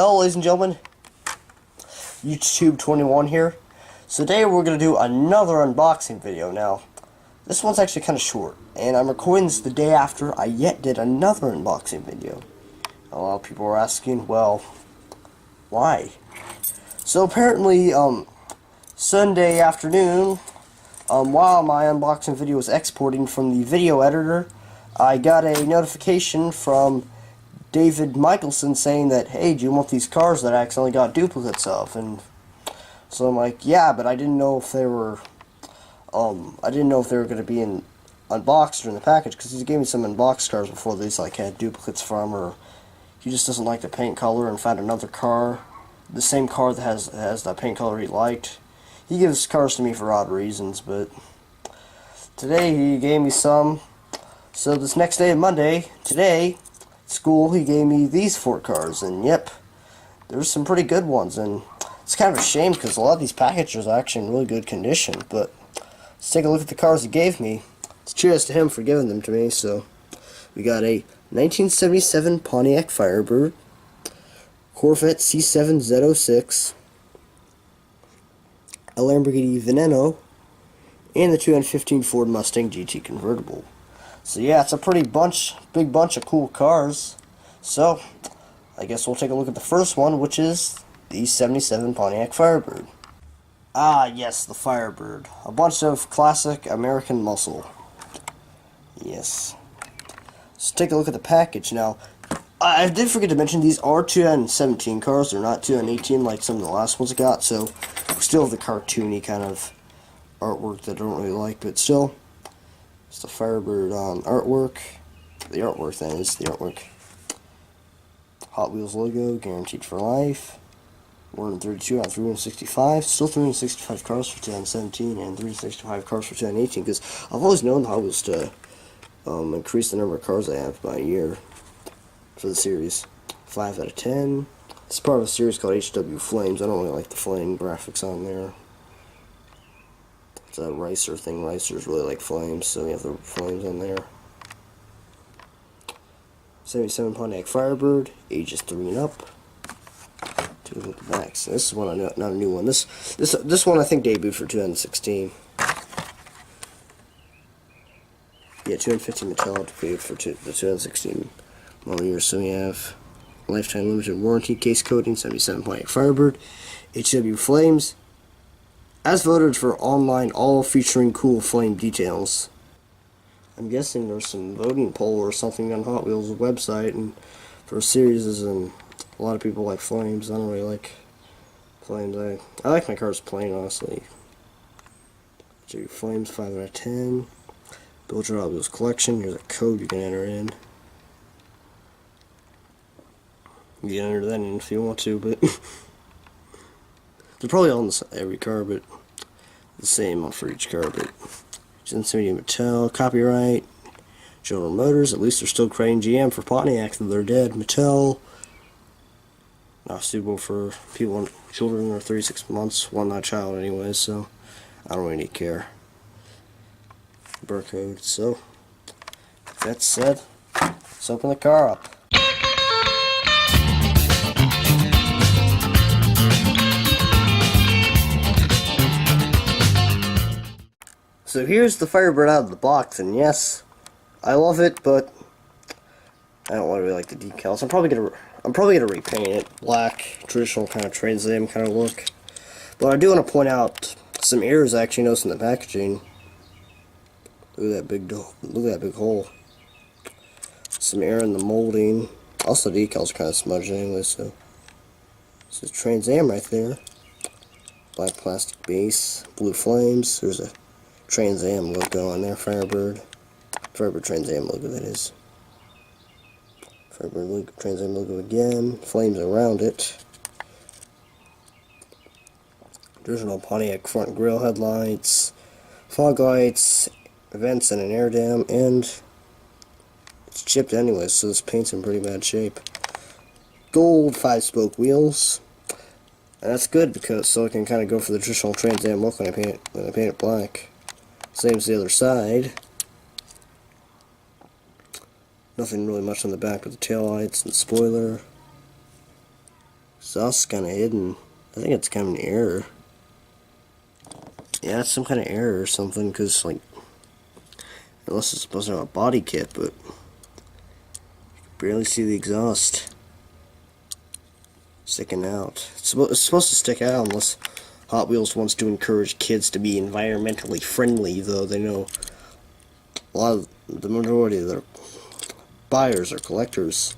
Hello ladies and gentlemen, YouTube 21 here. So today we're going to do another unboxing video. Now, this one's actually kind of short, and I'm recording this the day after I yet did another unboxing video. A lot of people are asking, well, why? So apparently, Sunday afternoon, while my unboxing video was exporting from the video editor, I got a notification from David Michaelson saying that, hey, do you want these cars that I accidentally got duplicates of? And so I'm like, yeah, but I didn't know if they were, going to be unboxed or in the package, because he gave me some unboxed cars before these, like, had duplicates from, or he just doesn't like the paint color and found another car, the same car that has the paint color he liked. He gives cars to me for odd reasons, but today he gave me some. So this next day, Monday, today, school, he gave me these 4 cars, and yep, there's some pretty good ones, and it's kind of a shame because a lot of these packages are actually in really good condition. But let's take a look at the cars he gave me. Cheers to him for giving them to me. So we got a 1977 Pontiac Firebird, Corvette C7 Z06, a Lamborghini Veneno, and the 2015 Ford Mustang GT Convertible. So yeah, it's a pretty big bunch of cool cars. So I guess we'll take a look at the first one, which is the 77 Pontiac Firebird. Ah yes, the Firebird. A bunch of classic American muscle. Yes. Let's take a look at the package now. I did forget to mention these are 2017 cars. They're not 2018 like some of the last ones I got. So still have the cartoony kind of artwork that I don't really like, but still. It's the Firebird artwork. The artwork, that is, the artwork. Hot Wheels logo, guaranteed for life. 132 out of 365. Still 365 cars for 2017 and 365 cars for 2018, because I've always known Hot Wheels to increase the number of cars I have by a year for the series. 5 out of 10. It's part of a series called HW Flames. I don't really like the flame graphics on there. It's a Ricer thing. Ricers really like flames, so we have the flames on there. 77 Pontiac Firebird, ages 3 and up. Take a look at the back. So this is one, not a new one. This one I think debuted for 2016. Yeah, 215 Mattel debuted for the 2016 model year. So we have lifetime limited warranty, case coating, 77 Pontiac Firebird, HW Flames. As voted for online, all featuring cool flame details. I'm guessing there's some voting poll or something on Hot Wheels' website, and for series, and a lot of people like flames. I don't really like flames. I like my cars plain, honestly. So flames, 5 out of 10. Build your Hot Wheels collection. Here's a code you can enter in. You can enter that in if you want to, but they're probably on every car, but the same for each car. But Cincinnati Mattel, copyright, General Motors. At least they're still crediting GM for Pontiac, though they're dead. Mattel, not suitable for people, children under 36 months. Well, not a child anyway, so I don't really care. Barcode. So that said, let's open the car up. So here's the Firebird out of the box, and yes, I love it, but I don't really like the decals. I'm probably gonna repaint it black, traditional kind of Trans Am kind of look. But I do want to point out some errors I actually noticed in the packaging. Look at that big hole. Some error in the molding. Also, the decals are kind of smudged anyway. So this is Trans Am right there. Black plastic base, blue flames. There's a Trans Am logo on there, Firebird Trans Am logo, that is. Firebird logo, Trans Am logo again, flames around it. Original Pontiac front grille headlights, fog lights, vents, and an air dam, and it's chipped anyway, so this paint's in pretty bad shape. Gold 5-spoke wheels, and that's good because so I can kind of go for the traditional Trans Am look when I paint it black. Same as the other side. Nothing really much on the back but the tail lights and the spoiler. exhaust's kind of hidden. I think it's kind of an error. Yeah, it's some kind of error or something, because, like, unless it's supposed to have a body kit, but you can barely see the exhaust sticking out. It's supposed to stick out unless Hot Wheels wants to encourage kids to be environmentally friendly, though they know the majority of their buyers are collectors.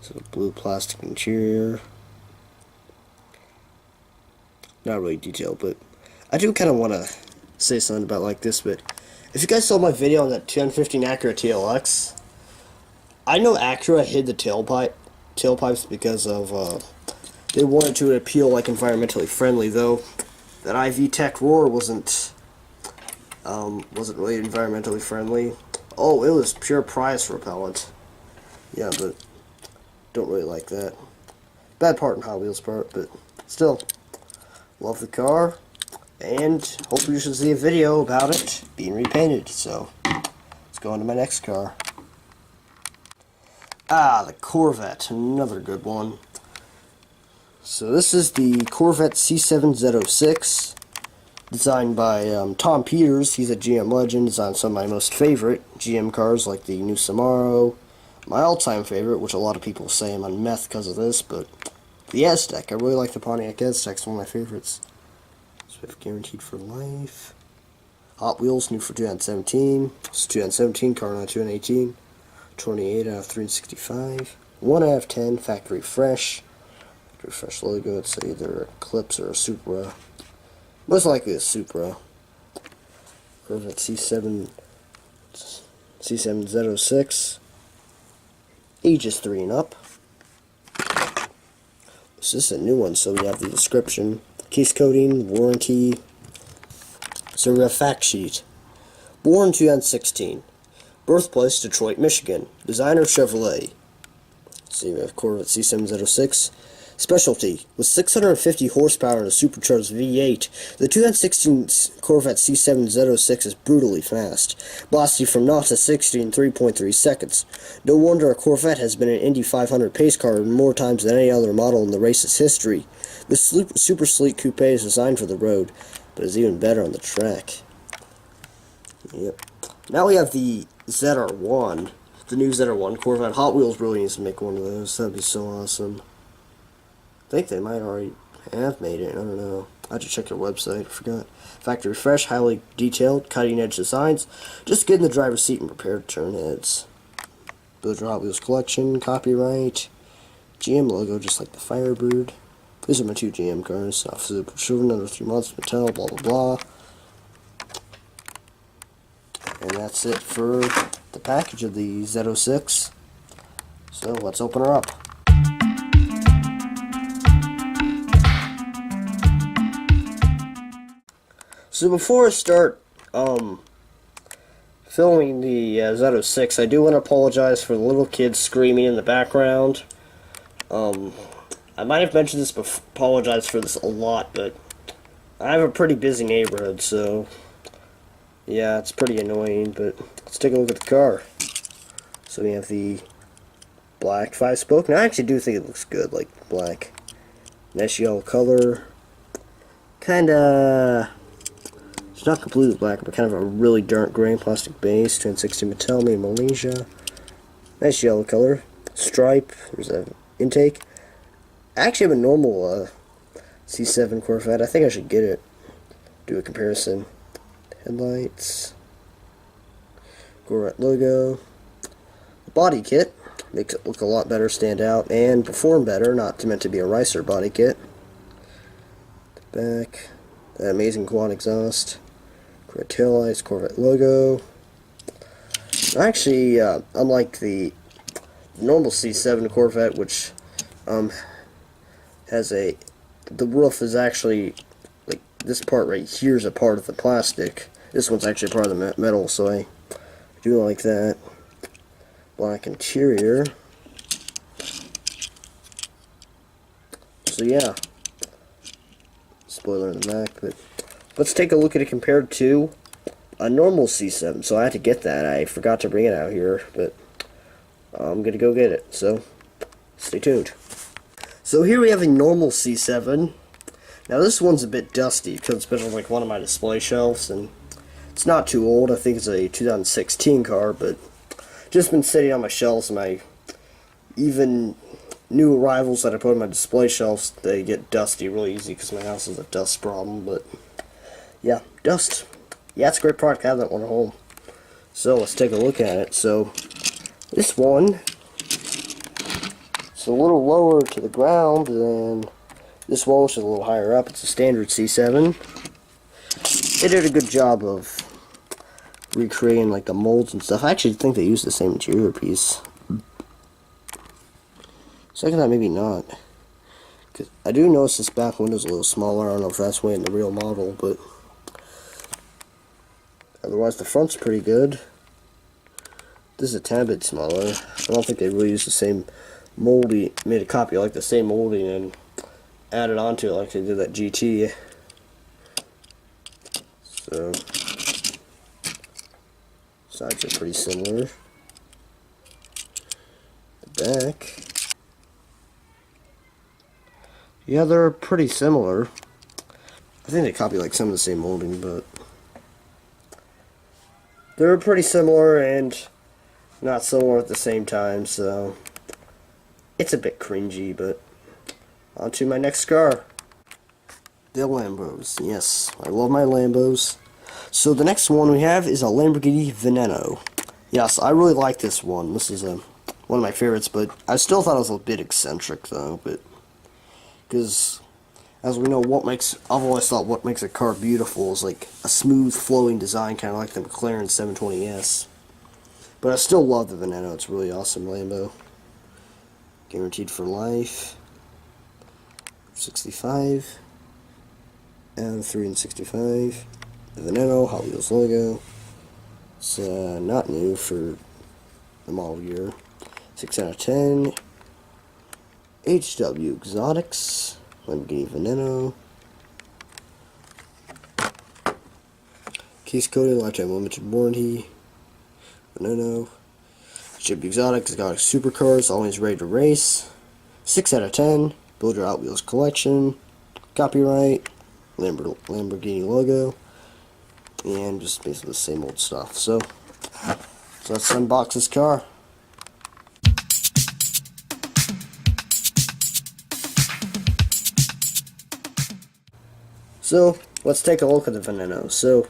So blue plastic interior. Not really detailed, but I do kind of want to say something about like this. But if you guys saw my video on that 1015 Acura TLX, I know Acura hid the tailpipes because of they wanted to appeal like environmentally friendly, though that IV Tech Roar wasn't really environmentally friendly. Oh, it was pure price repellent. Yeah, but don't really like that. Bad part in Hot Wheels part, but still, love the car, and hopefully you should see a video about it being repainted. So, let's go on to my next car. The Corvette, another good one. So this is the Corvette C7 Z06, designed by Tom Peters. He's a GM legend, designed some of my most favorite GM cars, like the new Samaro. My all-time favorite, which a lot of people say I'm on meth because of this, but the Aztec. I really like the Pontiac Aztec. It's one of my favorites. So we have guaranteed for life. Hot Wheels, new for 2017. It's 2017 car, not 2018. 28 out of 365. 1 out of 10, factory fresh. Factory fresh logo. It's either a Eclipse or a Supra. Most likely a Supra. Corvette C7 Z06. Ages 3 and up. This is a new one, so we have the description, case coding, warranty. So we have fact sheet. Born 2016. Birthplace Detroit, Michigan. Designer Chevrolet. See, we have Corvette C7 Z06. Specialty, with 650 horsepower and a supercharged V8, the 2016 Corvette C7 Z06 is brutally fast, blasting from 0 to 60 in 3.3 seconds. No wonder a Corvette has been an Indy 500 pace car more times than any other model in the race's history. This super sleek coupe is designed for the road, but is even better on the track. Yep. Now we have the ZR1, the new ZR1 Corvette. Hot Wheels really needs to make one of those. That'd be so awesome. I think they might already have made it. I don't know. I had to check their website. I forgot. Factory fresh, highly detailed, cutting-edge designs. Just get in the driver's seat and prepare to turn heads. Build your Hot Wheels collection, copyright, GM logo, just like the Firebird. These are my 2 GM cars. Officer of Children under 3 months, Mattel, blah blah blah. And that's it for the package of the Z06. So let's open her up. So before I start filming the Z06, I do want to apologize for the little kids screaming in the background. I might have mentioned this before, apologize for this a lot, but I have a pretty busy neighborhood, so yeah, it's pretty annoying, but let's take a look at the car. So we have the black 5-spoke. Now I actually do think it looks good, like black. Nice yellow color. Kinda... It's not completely black, but kind of a really dark gray plastic base. 2016 Mattel, made in Malaysia. Nice yellow color. Stripe. There's an intake. I actually have a normal C7 Corvette. I think I should get it. Do a comparison. Headlights. Corvette logo. The body kit makes it look a lot better, stand out, and perform better. Not meant to be a Ricer body kit. The back. That amazing quad exhaust. Corvette taillights, Corvette logo. Actually, unlike the normal C7 Corvette, which has the roof is actually, like, this part right here is a part of the plastic. This one's actually part of the metal, so I do like that. Black interior. So yeah. Spoiler in the back, but let's take a look at it compared to a normal C7. So I had to get that. I forgot to bring it out here, but I'm gonna go get it. So stay tuned. So here we have a normal C7. Now this one's a bit dusty because it's been on like one of my display shelves, and it's not too old. I think it's a 2016 car, but just been sitting on my shelves. My even new arrivals that I put on my display shelves, they get dusty really easy because my house has a dust problem. But yeah, dust. Yeah, it's a great product. I have that one at home. So let's take a look at it. So this one, it's a little lower to the ground than this one, which is a little higher up. It's a standard C7. They did a good job of recreating like the molds and stuff. I actually think they used the same interior piece. Second thought, maybe not. Cause I do notice this back window's a little smaller. I don't know if that's way in the real model, but otherwise the front's pretty good. This is a tad bit smaller. I don't think they really used the same molding, made a copy like the same molding and added onto it like they did that GT. So sides are pretty similar. The back, yeah, they're pretty similar. I think they copy like some of the same molding, but they're pretty similar and not similar at the same time, so it's a bit cringy. But on to my next car. The Lambos. Yes, I love my Lambos. So the next one we have is a Lamborghini Veneno. Yes, I really like this one. This is one of my favorites, but I still thought it was a bit eccentric though. But because as we know, I've always thought what makes a car beautiful is like a smooth flowing design, kind of like the McLaren 720S. But I still love the Veneno. It's a really awesome Lambo. Guaranteed for life. 65. And 3 and 65. The Veneno, Hot Wheels logo. It's not new for the model year. 6 out of 10. HW Exotics. Lamborghini Veneno. Case coated, lifetime limited warranty. Veneno. HW Exotics, exotic supercars, always ready to race. 6 out of 10. Build your Hot Wheels collection. Copyright. Lamborghini logo. And just basically the same old stuff. So let's unbox this car. So let's take a look at the Veneno. So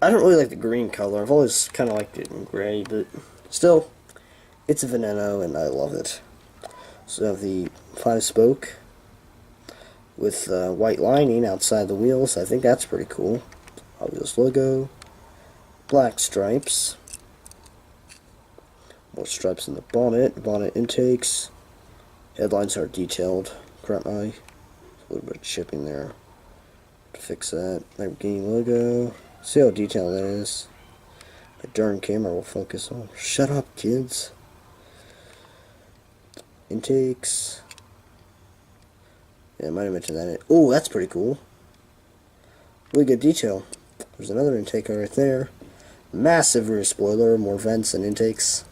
I don't really like the green color. I've always kind of liked it in gray, but still, it's a Veneno and I love it. So I have the 5-spoke with white lining outside the wheels. I think that's pretty cool. Hot Wheels logo, black stripes, more stripes in the bonnet intakes, headlines are detailed. Crap, a little bit of chipping there to fix that. Lamborghini logo. See how detailed that is. My darn camera will focus on. Shut up, kids. Intakes. Yeah, I might have mentioned that. Oh, that's pretty cool. Really good detail. There's another intake right there. Massive rear spoiler, more vents and intakes.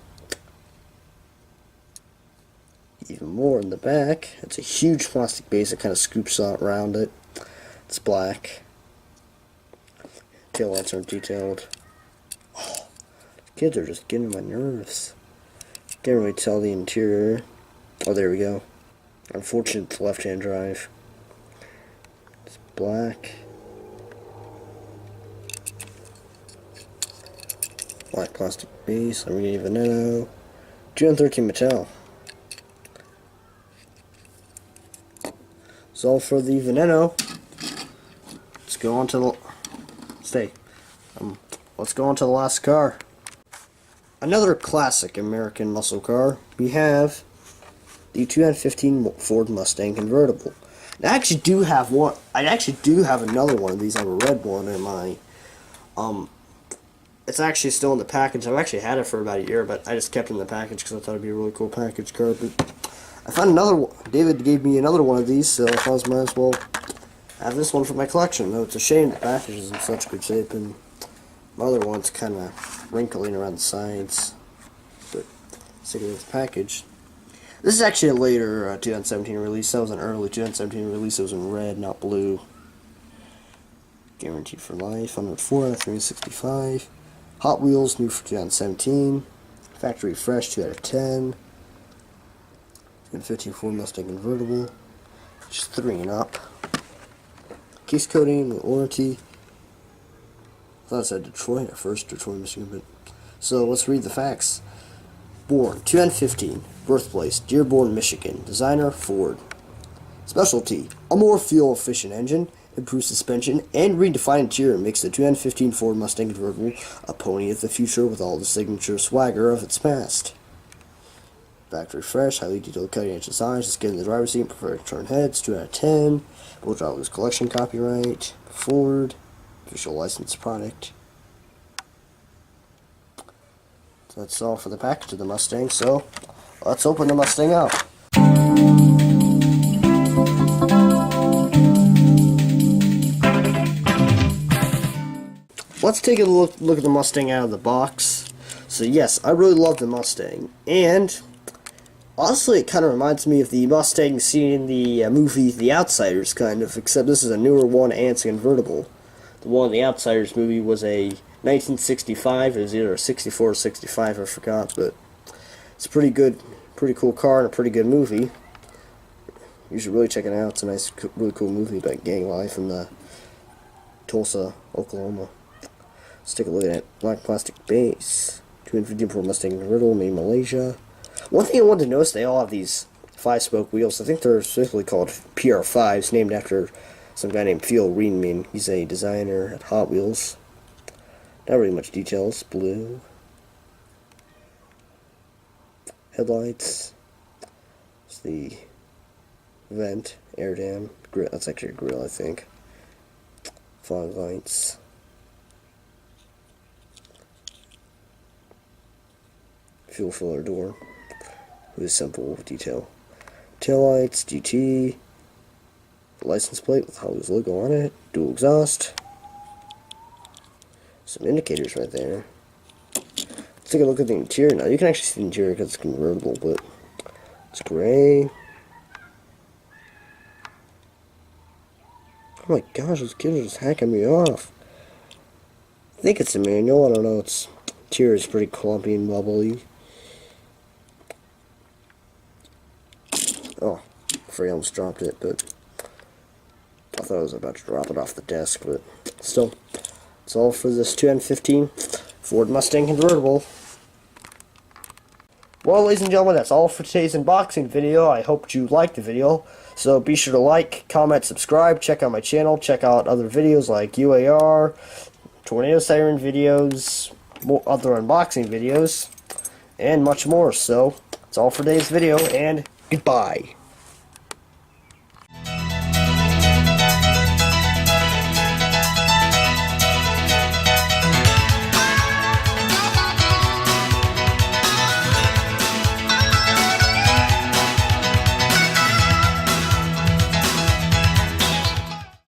Even more in the back. It's a huge plastic base that kind of scoops out around it. It's black. Tail lights aren't detailed. Oh, kids are just getting my nerves. Can't really tell the interior. Oh, there we go. Unfortunate it's left-hand drive. It's black. Black plastic base. Lamborghini Veneno. 2013 Mattel. That's all for the Veneno. Let's go on to the let's go on to the last car. Another classic American muscle car. We have the 2015 Ford Mustang Convertible. And I actually do have one. I actually do have another one of these. I have a red one in my. It's actually still in the package. I've actually had it for about a year, but I just kept it in the package because I thought it'd be a really cool package car. But I found another one. David gave me another one of these, so I thought I might as well have this one for my collection. Though it's a shame the package is in such good shape, and my other one's kind of wrinkling around the sides. But sticking with the package. This is actually a later 2017 release. That was an early 2017 release. It was in red, not blue. Guaranteed for life. 104 out of 365. Hot Wheels, new for 2017. Factory fresh, 2 out of 10. 2015 Ford Mustang Convertible. Just 3 and up. Case coating, warranty. I thought it said Detroit at first, Detroit, Michigan, but... So, let's read the facts. Born, 2015. Birthplace, Dearborn, Michigan. Designer, Ford. Specialty, a more fuel-efficient engine, improved suspension, and redefined interior makes the 2015 Ford Mustang Convertible a pony of the future with all the signature swagger of its past. Factory fresh, highly detailed cutting-edge designs, just getting the driver's seat, preferred turn heads, 2 out of 10. Both drivers collection copyright, Ford, official licensed product. So that's all for the package of the Mustang, so let's open the Mustang up. Let's take a look at the Mustang out of the box. So yes, I really love the Mustang, and honestly it kind of reminds me of the Mustang seen in the movie The Outsiders, kind of, except this is a newer one and it's a convertible. The one in the Outsiders movie was a 1965, it was either a 64 or 65, I forgot, but it's a pretty cool car and a pretty good movie. You should really check it out. It's a nice, really cool movie about gang life in Tulsa, Oklahoma. Let's take a look at it. Black plastic base. 215 Ford Mustang Convertible, made in Malaysia. One thing I wanted to notice, they all have these 5-spoke wheels. I think they're specifically called PR5s, named after some guy named Phil Reenman. He's a designer at Hot Wheels. Not really much details. Blue. Headlights. It's the vent, air dam. Grill. That's actually a grill, I think. Fog lights. Fuel filler door with a simple detail. Taillights, GT, license plate with Hot Wheels logo on it, dual exhaust, some indicators right there. Let's take a look at the interior now. You can actually see the interior because it's convertible, but it's gray. Oh my gosh, those kids are just hacking me off. I think it's a manual, I don't know. Its interior is pretty clumpy and bubbly. Oh, afraid I almost dropped it, but I thought I was about to drop it off the desk, but still, that's all for this 2015 Ford Mustang Convertible. Well, ladies and gentlemen, that's all for today's unboxing video. I hope you liked the video, so be sure to like, comment, subscribe, check out my channel, check out other videos like UAR, tornado siren videos, other unboxing videos, and much more. So, that's all for today's video, and goodbye.